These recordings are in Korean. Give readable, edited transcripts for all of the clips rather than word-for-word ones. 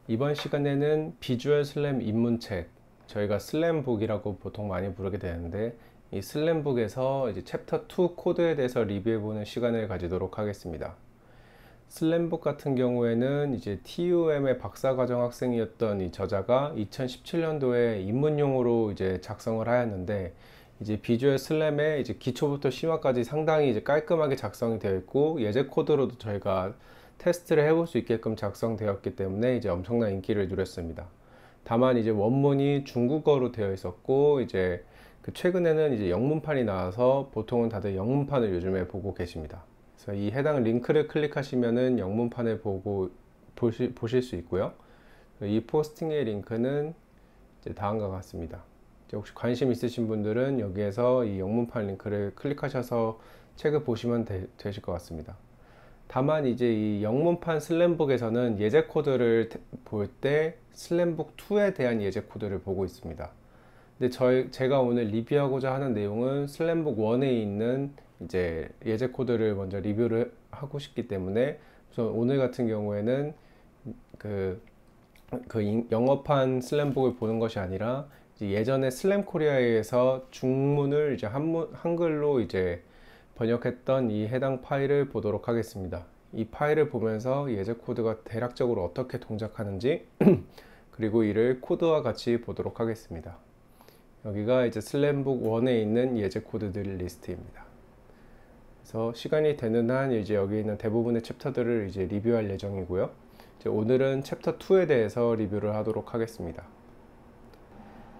이번 시간에는 비주얼 슬램 입문책, 저희가 슬램북이라고 보통 많이 부르게 되는데 이 슬램북에서 이제 챕터 2 코드에 대해서 리뷰해보는 시간을 가지도록 하겠습니다. 슬램북 같은 경우에는 이제 TUM의 박사과정 학생이었던 이 저자가 2017년도에 입문용으로 이제 작성을 하였는데, 이제 비주얼 슬램의 이제 기초부터 심화까지 상당히 이제 깔끔하게 작성이 되어 있고, 예제 코드로도 저희가 테스트를 해볼 수 있게끔 작성되었기 때문에 이제 엄청난 인기를 누렸습니다. 다만 이제 원문이 중국어로 되어 있었고, 이제 최근에는 이제 영문판이 나와서 보통은 다들 영문판을 요즘에 보고 계십니다. 그래서 이 해당 링크를 클릭하시면은 영문판을 보실 수 있고요. 이 포스팅의 링크는 이제 다음과 같습니다. 이제 혹시 관심 있으신 분들은 여기에서 이 영문판 링크를 클릭하셔서 책을 보시면 되실 것 같습니다. 다만 이제 이 영문판 슬램북에서는 예제 코드를 볼 때 슬램북 2에 대한 예제 코드를 보고 있습니다. 근데 제가 오늘 리뷰하고자 하는 내용은 슬램북 1에 있는 이제 예제 코드를 먼저 리뷰를 하고 싶기 때문에, 우선 오늘 같은 경우에는 그 영어판 슬램북을 보는 것이 아니라 이제 예전에 슬램 코리아에서 중문을 이제 한글로 이제 번역했던 이 해당 파일을 보도록 하겠습니다. 이 파일을 보면서 예제 코드가 대략적으로 어떻게 동작하는지 그리고 이를 코드와 같이 보도록 하겠습니다. 여기가 이제 슬램북 1에 있는 예제 코드들 리스트입니다. 그래서 시간이 되는 한 이제 여기 있는 대부분의 챕터들을 이제 리뷰할 예정이고요. 이제 오늘은 챕터 2에 대해서 리뷰를 하도록 하겠습니다.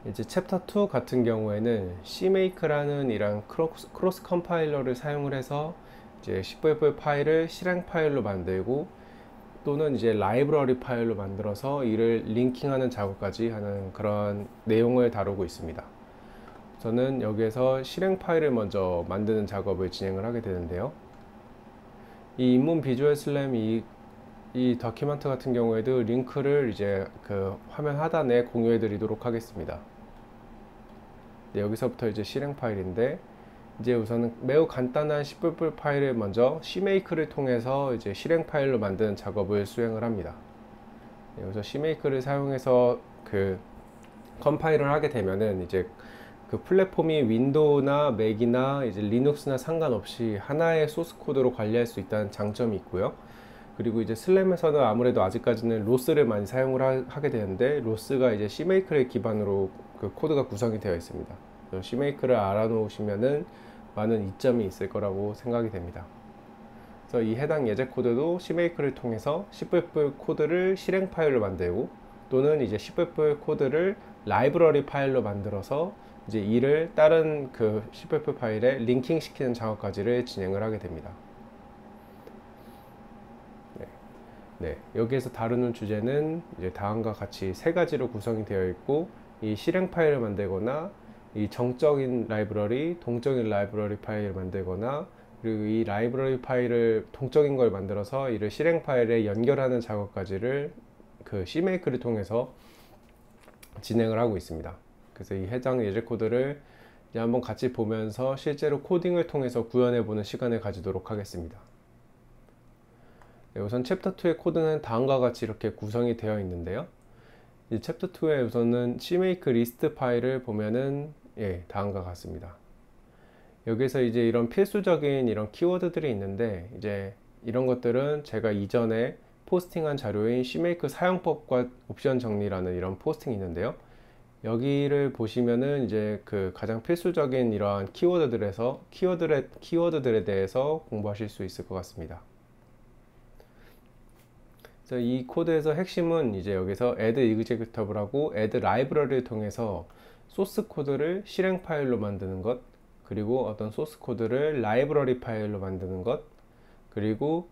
이제 챕터 2 같은 경우에는 CMake라는 이런 크로스 컴파일러를 사용을 해서 이제 C++ 파일을 실행 파일로 만들고, 또는 이제 라이브러리 파일로 만들어서 이를 링킹하는 작업까지 하는 그런 내용을 다루고 있습니다. 저는 여기에서 실행 파일을 먼저 만드는 작업을 진행을 하게 되는데요. 이 입문 비주얼 슬램 이 더큐먼트 같은 경우에도 링크를 이제 그 화면 하단에 공유해 드리도록 하겠습니다. 네, 여기서부터 이제 실행 파일인데, 이제 우선은 매우 간단한 C++ 파일을 먼저 CMake를 통해서 이제 실행 파일로 만드는 작업을 수행을 합니다. 네, 여기서 CMake를 사용해서 그 컴파일을 하게 되면은 이제 그 플랫폼이 윈도우나 맥이나 이제 리눅스나 상관없이 하나의 소스 코드로 관리할 수 있다는 장점이 있고요. 그리고 이제 슬램에서는 아무래도 아직까지는 로스를 많이 사용을 하게 되는데, 로스가 이제 CMake를 기반으로 그 코드가 구성이 되어 있습니다. CMake를 알아놓으시면은 많은 이점이 있을 거라고 생각이 됩니다. 그래서 이 해당 예제 코드도 CMake를 통해서 C++ 코드를 실행 파일로 만들고, 또는 이제 C++ 코드를 라이브러리 파일로 만들어서 이제 이를 다른 그 C++ 파일에 링킹 시키는 작업까지를 진행을 하게 됩니다. 네, 여기에서 다루는 주제는 이제 다음과 같이 세 가지로 구성이 되어 있고, 이 실행 파일을 만들거나, 이 정적인 라이브러리, 동적인 라이브러리 파일을 만들거나, 그리고 이 라이브러리 파일을 동적인 걸 만들어서 이를 실행 파일에 연결하는 작업까지를 그 CMake를 통해서 진행을 하고 있습니다. 그래서 이 해당 예제 코드를 이제 한번 같이 보면서 실제로 코딩을 통해서 구현해 보는 시간을 가지도록 하겠습니다. 네, 우선 챕터 2의 코드는 다음과 같이 이렇게 구성이 되어 있는데요. 이 챕터 2에 우선은 CMake 리스트 파일을 보면은 다음과 같습니다. 여기서 이제 이런 필수적인 이런 키워드들이 있는데, 이제 이런 것들은 제가 이전에 포스팅한 자료인 CMake 사용법과 옵션 정리라는 이런 포스팅이 있는데요. 여기를 보시면은 이제 그 가장 필수적인 이러한 키워드들에 대해서 공부하실 수 있을 것 같습니다. 그래서 이 코드에서 핵심은 이제 여기서 add executable add library를 통해서 소스 코드를 실행 파일로 만드는 것, 그리고 어떤 소스 코드를 라이브러리 파일로 만드는 것, 그리고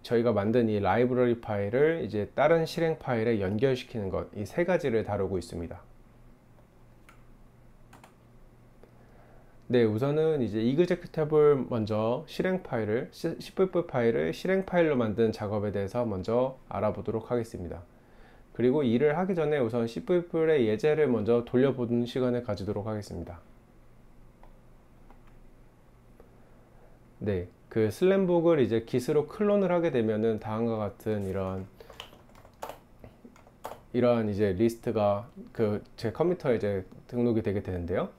저희가 만든 이 라이브러리 파일을 이제 다른 실행 파일에 연결시키는 것, 이 세 가지를 다루고 있습니다. 네, 우선은 이제 executable 먼저 실행 파일을 C++ 파일을 실행 파일로 만드는 작업에 대해서 먼저 알아보도록 하겠습니다. 그리고 일을 하기 전에 우선 C++의 예제를 먼저 돌려보는 시간을 가지도록 하겠습니다. 네, 그 슬램북을 이제 git으로 클론을 하게 되면은 다음과 같은 이런 이러한 이제 리스트가 제 컴퓨터에 이제 등록이 되게 되는데요.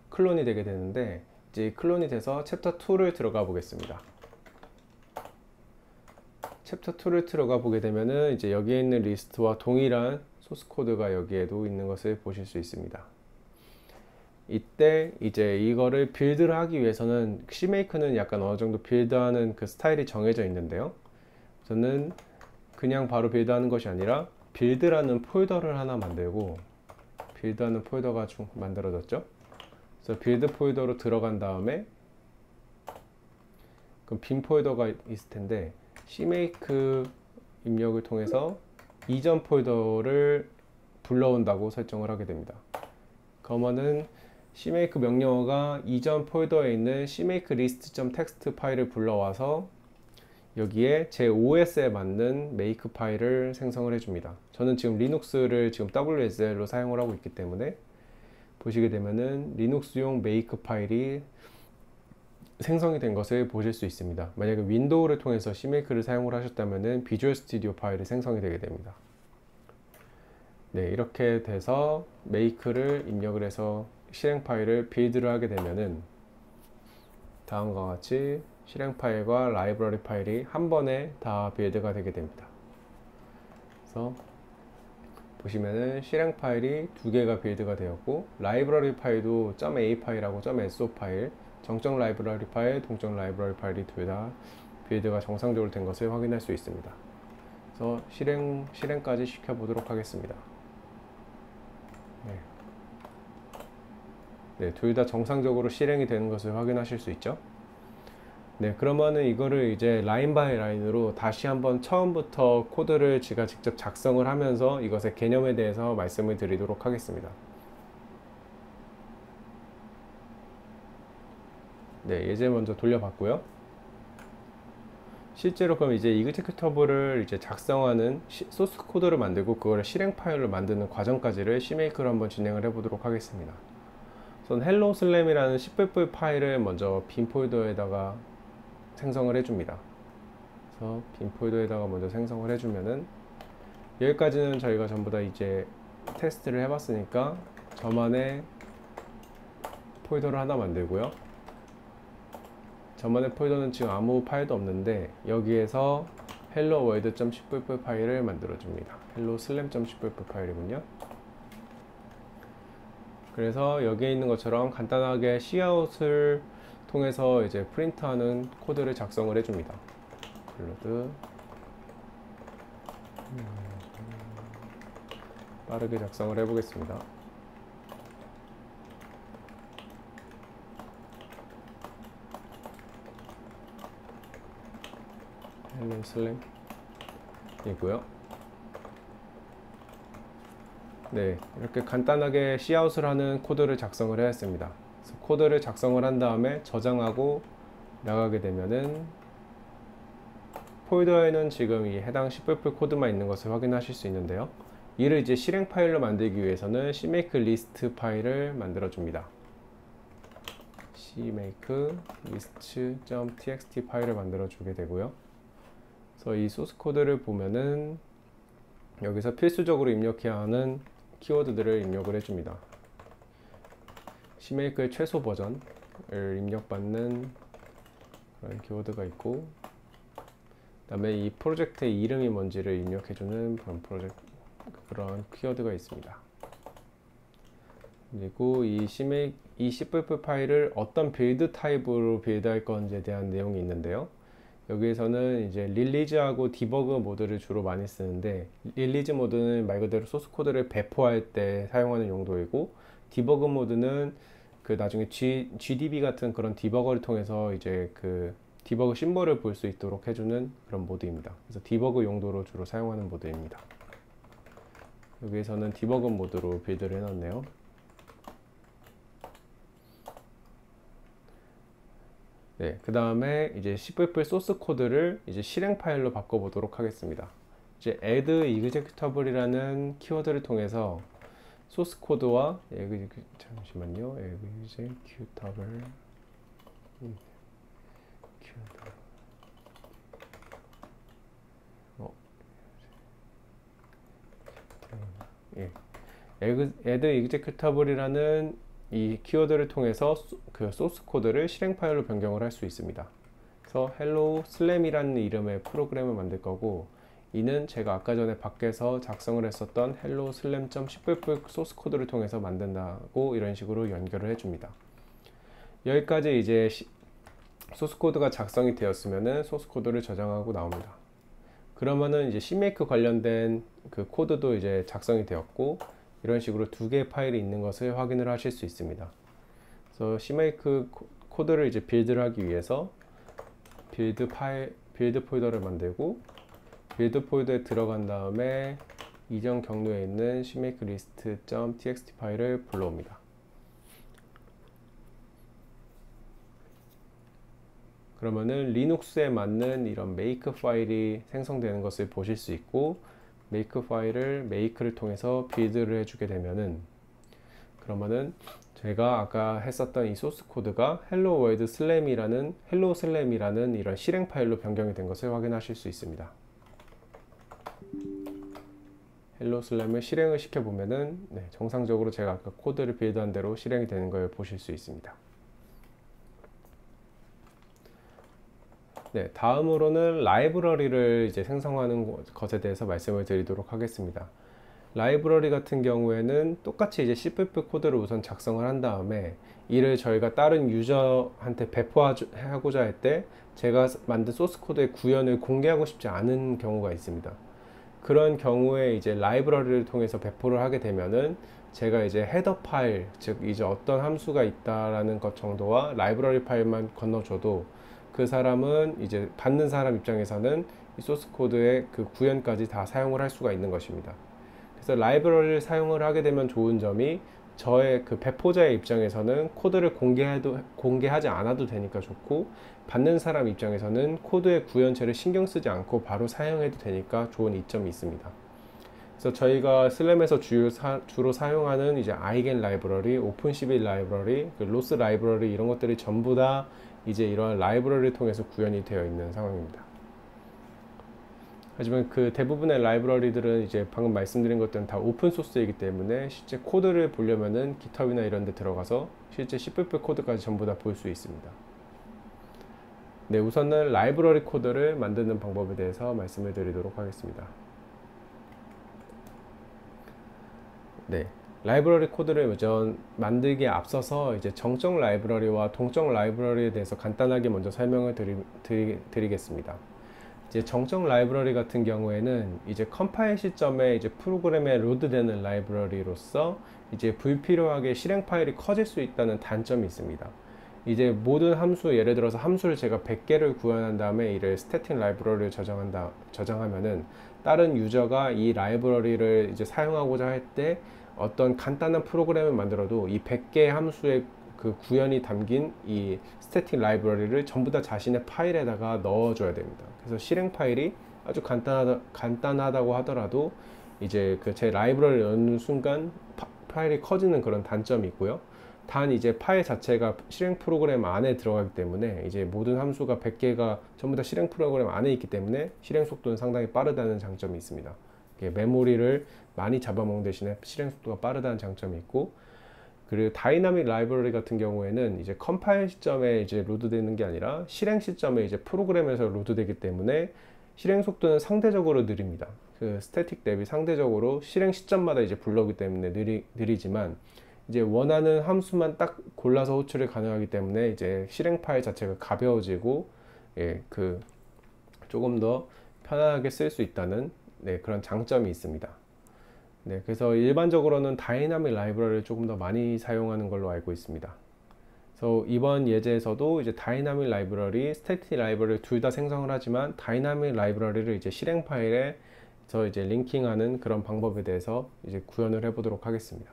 클론이 되게 되는데, 이제 클론이 돼서 챕터 2를 들어가 보겠습니다. 챕터 2를 들어가 보게 되면은 이제 여기에 있는 리스트와 동일한 소스 코드가 여기에도 있는 것을 보실 수 있습니다. 이때 이제 이거를 빌드를 하기 위해서는 CMake는 약간 어느 정도 빌드하는 그 스타일이 정해져 있는데요. 저는 그냥 바로 빌드하는 것이 아니라 빌드라는 폴더를 하나 만들고, 빌드하는 폴더가 만들어졌죠. 그래서 빌드 폴더로 들어간 다음에 그럼 빈 폴더가 있을 텐데, CMake 입력을 통해서 이전 폴더를 불러온다고 설정을 하게 됩니다. 그러면은 CMake 명령어가 이전 폴더에 있는 CMake list.txt 파일을 불러와서 여기에 제 OS에 맞는 make 파일을 생성을 해줍니다. 저는 지금 리눅스를 지금 WSL로 사용을 하고 있기 때문에 보시게 되면은 리눅스용 make 파일이 생성이 된 것을 보실 수 있습니다. 만약에 윈도우를 통해서 CMake를 사용을 하셨다면은 비주얼 스튜디오 파일이 생성이 되게 됩니다. 네, 이렇게 돼서 make를 입력을 해서 실행 파일을 빌드를 하게 되면은 다음과 같이 실행 파일과 라이브러리 파일이 한 번에 다 빌드가 되게 됩니다. 그래서 보시면은 실행 파일이 두 개가 빌드가 되었고, 라이브러리 파일도 .a 파일하고 .so 파일, 정적 라이브러리 파일, 동적 라이브러리 파일이 둘 다 빌드가 정상적으로 된 것을 확인할 수 있습니다. 그래서 실행까지 시켜보도록 하겠습니다. 네, 둘 다 정상적으로 실행이 되는 것을 확인하실 수 있죠. 네, 그러면은 이거를 이제 라인 바이 라인으로 다시 한번 처음부터 코드를 제가 직접 작성을 하면서 이것의 개념에 대해서 말씀을 드리도록 하겠습니다. 네, 예제 먼저 돌려봤고요. 실제로 그럼 이제 이그제큐터블을 이제 작성하는 소스 코드를 만들고 그거를 실행 파일로 만드는 과정까지를 CMake로 한번 진행을 해보도록 하겠습니다. 우선 hello slam이라는 C++ 파일을 먼저 빈 폴더에다가 생성을 해줍니다. 그래서 빈 폴더에다가 먼저 생성을 해주면은, 여기까지는 저희가 전부 다 이제 테스트를 해봤으니까 저만의 폴더를 하나 만들고요. 저만의 폴더는 지금 아무 파일도 없는데 여기에서 hello world.cpp 파일을 만들어 줍니다. hello slam.cpp 파일이군요. 그래서 여기에 있는 것처럼 간단하게 cout을 통해서 이제 프린트하는 코드를 작성을 해줍니다. 클로드 빠르게 작성을 해보겠습니다. hello slam 이고요. 네, 이렇게 간단하게 cout을 하는 코드를 작성을 해야 했습니다. 그래서 코드를 작성을 한 다음에 저장하고 나가게 되면은 폴더에는 지금 이 해당 C++ 코드만 있는 것을 확인하실 수 있는데요. 이를 이제 실행 파일로 만들기 위해서는 CMake list 파일을 만들어 줍니다. CMake list.txt 파일을 만들어 주게 되고요. 그래서 이 소스 코드를 보면은 여기서 필수적으로 입력해야 하는 키워드들을 입력을 해줍니다. CMake의 최소 버전을 입력받는 그런 키워드가 있고, 그 다음에 이 프로젝트의 이름이 뭔지를 입력해주는 그런 키워드가 있습니다. 그리고 이 C++ 파일을 어떤 빌드 타입으로 빌드할 건지에 대한 내용이 있는데요. 여기에서는 이제 릴리즈하고 디버그 모드를 주로 많이 쓰는데, 릴리즈 모드는 말 그대로 소스 코드를 배포할 때 사용하는 용도이고, 디버그 모드는 그 나중에 GDB 같은 그런 디버거를 통해서 이제 그 디버그 심볼을 볼 수 있도록 해주는 그런 모드입니다. 그래서 디버그 용도로 주로 사용하는 모드입니다. 여기에서는 디버그 모드로 빌드를 해놨네요. 네, 그 다음에 이제 C++ 소스 코드를 이제 실행 파일로 바꿔보도록 하겠습니다. 이제 add executable이라는 키워드를 통해서 소스 코드와 잠시만요, executable 예. add executable이라는 이 키워드를 통해서 그 소스 코드를 실행 파일로 변경을 할 수 있습니다. 그래서 hello slam이라는 이름의 프로그램을 만들 거고, 이는 제가 아까 전에 밖에서 작성을 했었던 hello slam.10 소스 코드를 통해서 만든다고 이런 식으로 연결을 해줍니다. 여기까지 이제 소스 코드가 작성이 되었으면은 소스 코드를 저장하고 나옵니다. 그러면은 이제 CMake 관련된 그 코드도 이제 작성이 되었고, 이런 식으로 두 개의 파일이 있는 것을 확인을 하실 수 있습니다. 그래서 CMake 코드를 이제 빌드를 하기 위해서 빌드 폴더를 만들고, 빌드 폴더에 들어간 다음에 이전 경로에 있는 CMake list.txt 파일을 불러옵니다. 그러면은 리눅스에 맞는 이런 make 파일이 생성되는 것을 보실 수 있고, make 파일을 make를 통해서 빌드를 해주게 되면은, 그러면은 제가 아까 했었던 이 소스 코드가 hello world slam이라는 이런 실행 파일로 변경이 된 것을 확인하실 수 있습니다. hello slam을 실행을 시켜 보면은 정상적으로 제가 아까 코드를 빌드한 대로 실행이 되는 걸 보실 수 있습니다. 네, 다음으로는 라이브러리를 이제 생성하는 것에 대해서 말씀을 드리도록 하겠습니다. 라이브러리 같은 경우에는 똑같이 이제 C++ 코드를 우선 작성을 한 다음에 이를 저희가 다른 유저한테 배포하고자 할 때 제가 만든 소스 코드의 구현을 공개하고 싶지 않은 경우가 있습니다. 그런 경우에 이제 라이브러리를 통해서 배포를 하게 되면은 제가 이제 헤더 파일, 즉 이제 어떤 함수가 있다라는 것 정도와 라이브러리 파일만 건너줘도 그 사람은 이제 받는 사람 입장에서는 이 소스 코드의 그 구현까지 다 사용을 할 수가 있는 것입니다. 그래서 라이브러리를 사용을 하게 되면 좋은 점이, 저의 그 배포자의 입장에서는 코드를 공개하지 않아도 되니까 좋고, 받는 사람 입장에서는 코드의 구현체를 신경 쓰지 않고 바로 사용해도 되니까 좋은 이점이 있습니다. 그래서 저희가 슬램에서 주로 사용하는 이제 아이겐 라이브러리, 오픈CV 라이브러리, 그 로스 라이브러리 이런 것들이 전부 다 이제 이러한 라이브러리를 통해서 구현이 되어 있는 상황입니다. 하지만 그 대부분의 라이브러리들은 이제 방금 말씀드린 것들은 다 오픈 소스이기 때문에 실제 코드를 보려면은 GitHub이나 이런 데 들어가서 실제 C++ 코드까지 전부 다 볼 수 있습니다. 네, 우선은 라이브러리 코드를 만드는 방법에 대해서 말씀을 드리도록 하겠습니다. 네, 라이브러리 코드를 만들기에 앞서서 이제 정적 라이브러리와 동적 라이브러리에 대해서 간단하게 먼저 설명을 드리겠습니다. 이제 정적 라이브러리 같은 경우에는 이제 컴파일 시점에 이제 프로그램에 로드되는 라이브러리로서 이제 불필요하게 실행 파일이 커질 수 있다는 단점이 있습니다. 이제 모든 함수, 예를 들어서 함수를 제가 100개를 구현한 다음에 이를 스태틱 라이브러리를 저장하면은 다른 유저가 이 라이브러리를 이제 사용하고자 할 때 어떤 간단한 프로그램을 만들어도 이 100개의 함수의 그 구현이 담긴 이 스태틱 라이브러리를 전부 다 자신의 파일에다가 넣어줘야 됩니다. 그래서 실행 파일이 아주 간단하다고 하더라도 이제 그 제 라이브러리를 넣는 순간 파일이 커지는 그런 단점이 있고요. 단 이제 파일 자체가 실행 프로그램 안에 들어가기 때문에 이제 모든 함수가 100개가 전부 다 실행 프로그램 안에 있기 때문에 실행 속도는 상당히 빠르다는 장점이 있습니다. 메모리를 많이 잡아먹는 대신에 실행 속도가 빠르다는 장점이 있고, 그리고 다이나믹 라이브러리 같은 경우에는 이제 컴파일 시점에 이제 로드되는 게 아니라 실행 시점에 이제 프로그램에서 로드되기 때문에 실행 속도는 상대적으로 느립니다. 그 스태틱 대비 상대적으로 실행 시점마다 이제 불러오기 때문에 느리지만 이제 원하는 함수만 딱 골라서 호출이 가능하기 때문에 이제 실행 파일 자체가 가벼워지고 그 조금 더 편하게 쓸 수 있다는 그런 장점이 있습니다. 그래서 일반적으로는 다이나믹 라이브러리를 조금 더 많이 사용하는 걸로 알고 있습니다. 그래서 이번 예제에서도 이제 다이나믹 라이브러리, 스태틱 라이브러리 둘 다 생성을 하지만 다이나믹 라이브러리를 이제 실행 파일에 이제 링킹하는 그런 방법에 대해서 이제 구현을 해보도록 하겠습니다.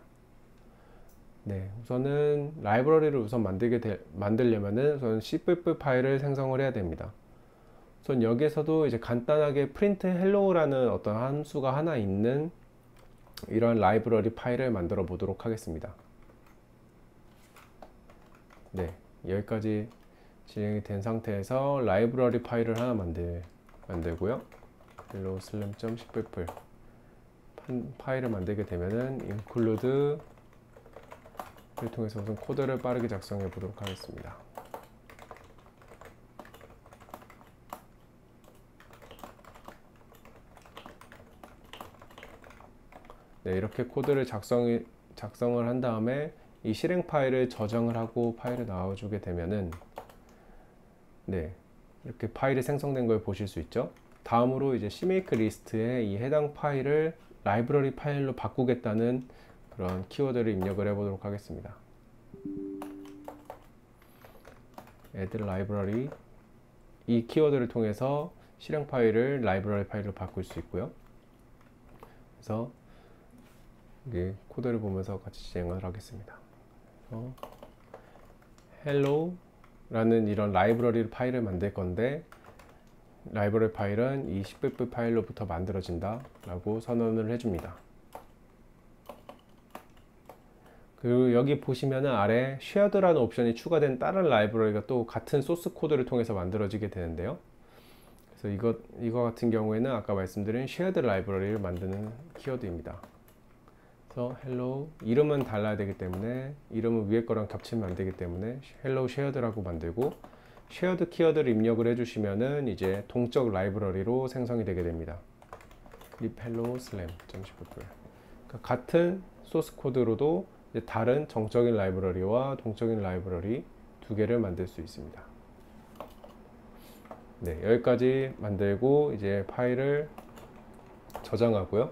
우선은 라이브러리를 우선 만들려면은 우선 C++ 파일을 생성을 해야 됩니다. 우선 여기에서도 이제 간단하게 print hello라는 어떤 함수가 하나 있는 이런 라이브러리 파일을 만들어 보도록 하겠습니다. 여기까지 진행이 된 상태에서 라이브러리 파일을 하나 만들고요. hello slam.10 파일을 만들게 되면은 include를 통해서 우선 코드를 빠르게 작성해 보도록 하겠습니다. 네, 이렇게 코드를 작성을 한 다음에 이 실행 파일을 저장을 하고 파일을 나와주게 되면은 네, 이렇게 파일이 생성된 걸 보실 수 있죠. 다음으로 이제 CMake 리스트에 이 해당 파일을 라이브러리 파일로 바꾸겠다는 그런 키워드를 입력을 해 보도록 하겠습니다. add library, 이 키워드를 통해서 실행 파일을 라이브러리 파일로 바꿀 수 있고요. 그래서 코드를 보면서 같이 진행을 하겠습니다. hello 라는 이런 라이브러리 파일을 만들 건데, 라이브러리 파일은 이 10bb 파일로부터 만들어진다 라고 선언을 해줍니다. 그리고 여기 보시면은 아래 shared라는 옵션이 추가된 다른 라이브러리가 또 같은 소스 코드를 통해서 만들어지게 되는데요. 그래서 이거 같은 경우에는 아까 말씀드린 shared 라이브러리를 만드는 키워드입니다. 그래서 hello, 이름은 달라야 되기 때문에 이름은 위에 거랑 겹치면 안 되기 때문에 hello shared라고 만들고, shared 키워드를 입력을 해주시면은 이제 동적 라이브러리로 생성이 되게 됩니다. lib hello slam.10bb, 그러니까 같은 소스 코드로도 이제 다른 정적인 라이브러리와 동적인 라이브러리 두 개를 만들 수 있습니다. 네, 여기까지 만들고 이제 파일을 저장하고요.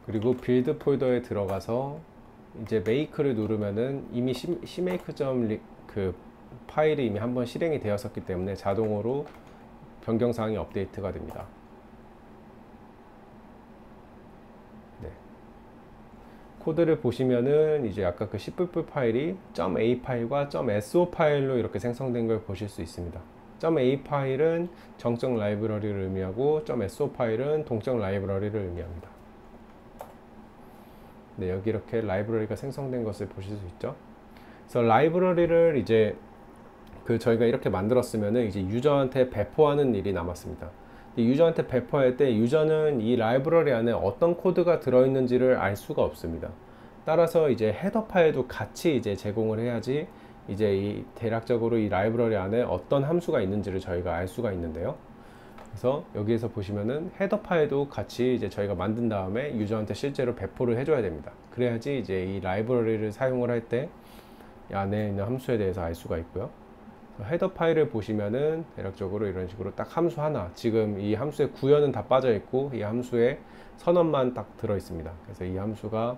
그리고 빌드 폴더에 들어가서 이제 make를 누르면은 이미 cmake 그 파일이 이미 한번 실행이 되었었기 때문에 자동으로 변경사항이 업데이트가 됩니다. 네. 코드를 보시면은 이제 아까 그 10bb 파일이 .a 파일과 .so 파일로 이렇게 생성된 걸 보실 수 있습니다. .a 파일은 정적 라이브러리를 의미하고 .so 파일은 동적 라이브러리를 의미합니다. 네, 여기 이렇게 라이브러리가 생성된 것을 보실 수 있죠. 그래서 라이브러리를 이제 저희가 이렇게 만들었으면은 이제 유저한테 배포하는 일이 남았습니다. 유저한테 배포할 때 유저는 이 라이브러리 안에 어떤 코드가 들어있는지를 알 수가 없습니다. 따라서 이제 헤더 파일도 같이 이제 제공을 해야지 이제 이 대략적으로 이 라이브러리 안에 어떤 함수가 있는지를 저희가 알 수가 있는데요. 그래서 여기에서 보시면은 헤더 파일도 같이 이제 저희가 만든 다음에 유저한테 실제로 배포를 해줘야 됩니다. 그래야지 이제 이 라이브러리를 사용을 할 때 이 안에 있는 함수에 대해서 알 수가 있고요. 헤더 파일을 보시면은 대략적으로 이런 식으로 딱 함수 하나, 지금 이 함수의 구현은 다 빠져 있고 이 함수의 선언만 딱 들어 있습니다. 그래서 이 함수가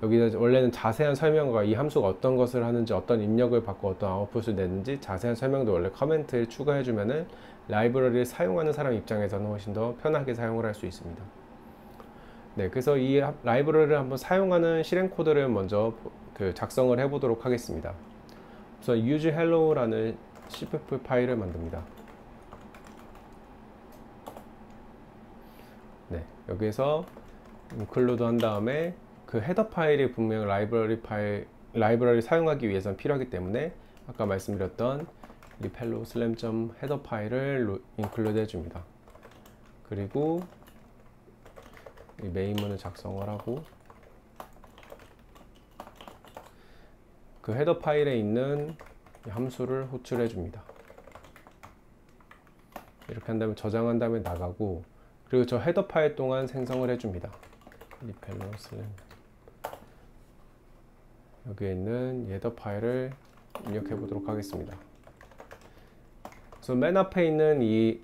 여기다 원래는 자세한 설명과 이 함수가 어떤 것을 하는지, 어떤 입력을 받고 어떤 아웃풋을 내는지 자세한 설명도 원래 커멘트에 추가해 주면은 라이브러리를 사용하는 사람 입장에서는 훨씬 더 편하게 사용을 할 수 있습니다. 네, 그래서 이 라이브러리를 한번 사용하는 실행 코드를 먼저 작성을 해 보도록 하겠습니다. 우선 use hello라는 cpp 파일을 만듭니다. 네, 여기에서 include 한 다음에 그 헤더 파일이 분명 라이브러리 사용하기 위해서는 필요하기 때문에 아까 말씀드렸던 lib hello slam 헤더 파일을 include 해줍니다. 그리고 이 메인문을 작성을 하고 그 헤더 파일에 있는 함수를 호출해 줍니다. 이렇게 한 다음에 저장한 다음에 나가고, 그리고 저 헤더 파일 동안 생성을 해 줍니다. lib hello slam, 여기에 있는 헤더 파일을 입력해 보도록 하겠습니다. 그래서 맨 앞에 있는 이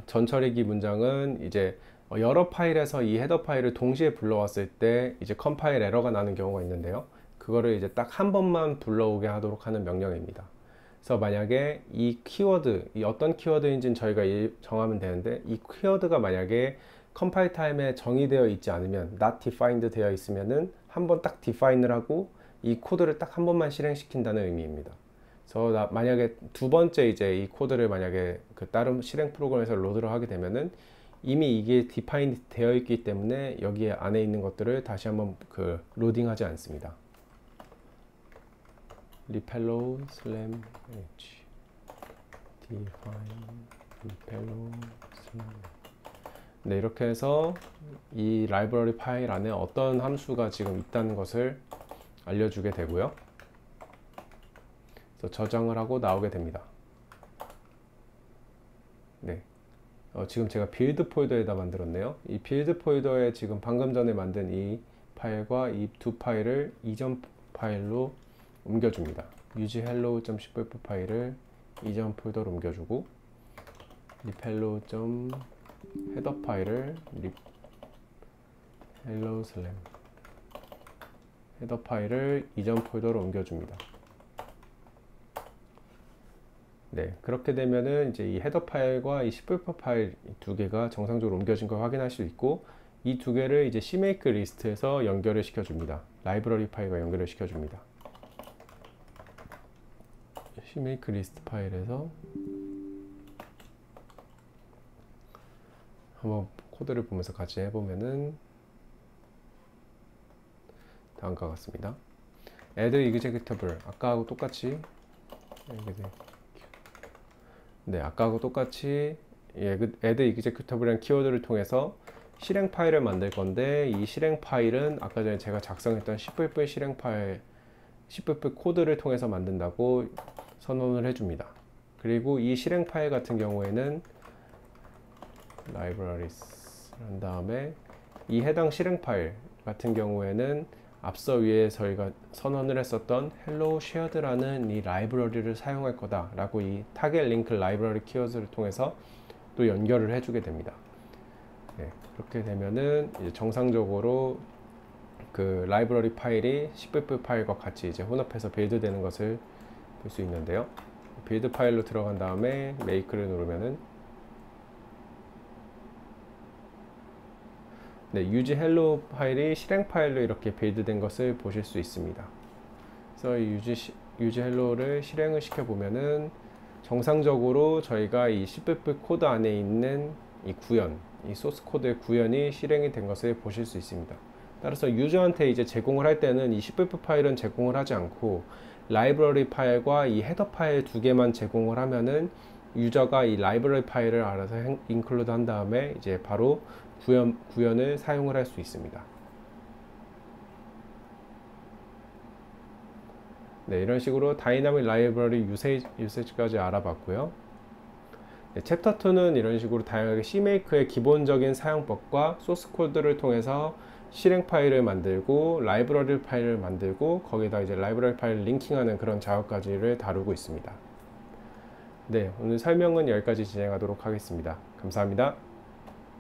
전처리기 문장은 이제 여러 파일에서 이 헤더 파일을 동시에 불러왔을 때 이제 컴파일 에러가 나는 경우가 있는데요. 그거를 이제 딱 한 번만 불러오게 하도록 하는 명령입니다. 그래서 만약에 이 키워드, 이 어떤 키워드인지는 저희가 정하면 되는데, 이 키워드가 만약에 컴파일 타임에 정의되어 있지 않으면, not defined 되어 있으면은 한 번 딱 define을 하고 이 코드를 딱 한 번만 실행시킨다는 의미입니다. 그래서 만약에 두 번째 이제 이 코드를 만약에 그 다른 실행 프로그램에서 로드를 하게 되면은 이미 이게 define 되어 있기 때문에 여기 안에 있는 것들을 다시 한번 로딩하지 않습니다. lib hello slam h define lib hello slam. 네, 이렇게 해서 이 라이브러리 파일 안에 어떤 함수가 지금 있다는 것을 알려주게 되고요. 그래서 저장을 하고 나오게 됩니다. 네, 지금 제가 빌드 폴더에다 만들었네요. 이 빌드 폴더에 지금 방금 전에 만든 이 파일과 이 두 파일을 이전 파일로 옮겨줍니다. use hello.cpp 파일을 이전 폴더로 옮겨주고 lib hello.header 파일을 lib hello slam 헤더 파일을 이전 폴더로 옮겨줍니다. 네, 그렇게 되면은 이제 이 헤더 파일과 이 cpp 파일 두 개가 정상적으로 옮겨진 걸 확인할 수 있고, 이 두 개를 이제 cmake 리스트에서 연결을 시켜줍니다. 라이브러리 파일과 연결을 시켜줍니다. cmake 리스트 파일에서 한번 코드를 보면서 같이 해보면은 다음과 같습니다. add executable 아까하고 똑같이 아까하고 똑같이 add executable이라는 키워드를 통해서 실행 파일을 만들 건데, 이 실행 파일은 아까 전에 제가 작성했던 cpp 실행 파일 cpp 코드를 통해서 만든다고 선언을 해줍니다. 그리고 이 실행 파일 같은 경우에는 libraries 한 다음에 이 해당 실행 파일 같은 경우에는 앞서 위에 저희가 선언을 했었던 hello shared라는 이 라이브러리를 사용할 거다 라고 이 타겟 링크 라이브러리 키워드를 통해서 또 연결을 해주게 됩니다. 네, 그렇게 되면은 이제 정상적으로 그 라이브러리 파일이 cpp 파일과 같이 이제 혼합해서 빌드 되는 것을 볼 수 있는데요. 빌드 파일로 들어간 다음에 make를 누르면은 네, use hello 파일이 실행 파일로 이렇게 빌드된 것을 보실 수 있습니다. 그래서 이 use hello를 실행을 시켜 보면은 정상적으로 저희가 이 cpp 코드 안에 있는 이 구현, 이 소스 코드의 구현이 실행이 된 것을 보실 수 있습니다. 따라서 유저한테 이제 제공을 할 때는 이 cpp 파일은 제공을 하지 않고 라이브러리 파일과 이 헤더 파일 두 개만 제공을 하면은 유저가 이 라이브러리 파일을 알아서 인클루드 한 다음에 이제 바로 구현을 사용을 할 수 있습니다. 네, 이런 식으로 다이나믹 라이브러리 유세지까지 알아봤고요. 네, 챕터 2는 이런 식으로 다양하게 cmake의 기본적인 사용법과 소스 코드를 통해서 실행 파일을 만들고 라이브러리 파일을 만들고 거기다 이제 라이브러리 파일을 링킹하는 그런 작업까지를 다루고 있습니다. 네, 오늘 설명은 여기까지 진행하도록 하겠습니다. 감사합니다.